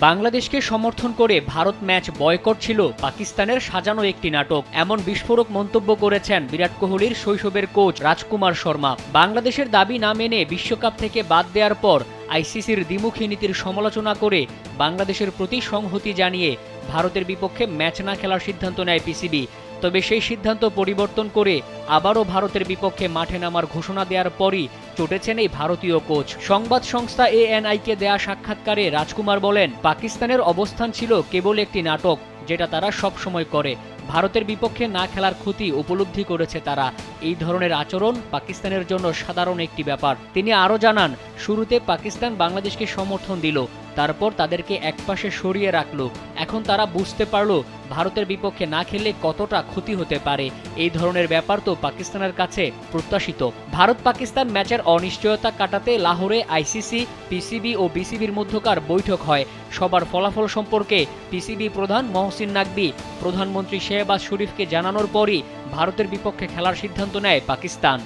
বাংলাদেশকে সমর্থন করে ভারত ম্যাচ বয়কট ছিল পাকিস্তানের সাজানো একটি নাটক, এমন বিস্ফোরক মন্তব্য করেছেন বিরাট কোহলির শৈশবের কোচ রাজকুমার শর্মা। বাংলাদেশের দাবি না মেনে বিশ্বকাপ থেকে বাদ দেওয়ার পর আইসিসির দ্বিমুখী নীতির সমালোচনা করে বাংলাদেশের প্রতি সংহতি জানিয়ে ভারতের বিপক্ষে ম্যাচ না খেলার সিদ্ধান্ত নেয় পিসিবি। তবে সেই সিদ্ধান্ত পরিবর্তন করে আবারও ভারতের বিপক্ষে মাঠে নামার ঘোষণা দেওয়ার পরই চটেছেন এই ভারতীয় কোচ। সংবাদ সংস্থা এএনআইকে দেয়া সাক্ষাৎকারে রাজকুমার বলেন, পাকিস্তানের অবস্থান ছিল কেবল একটি নাটক, যেটা তারা সবসময় করে। ভারতের বিপক্ষে না খেলার ক্ষতি উপলব্ধি করেছে তারা। এই ধরনের আচরণ পাকিস্তানের জন্য সাধারণ একটি ব্যাপার। তিনি আরও জানান, শুরুতে পাকিস্তান বাংলাদেশকে সমর্থন দিল, তারপর তাদেরকে একপাশে সরিয়ে রাখলো। এখন তারা বুঝতে পারলো ভারতের বিপক্ষে না খেললে কতটা ক্ষতি হতে পারে। এই ধরনের ব্যাপার তো পাকিস্তানের কাছে প্রত্যাশিত। ভারত পাকিস্তান ম্যাচের অনিশ্চয়তা কাটাতে লাহোরে আইসিসি, পিসিবি ও বিসিবির মধ্যকার বৈঠক হয়। সবার ফলাফল সম্পর্কে পিসিবি প্রধান মহসিন নাকভি প্রধানমন্ত্রী শেহবাজ শরীফকে জানানোর পরই ভারতের বিপক্ষে খেলার সিদ্ধান্ত নেয় পাকিস্তান।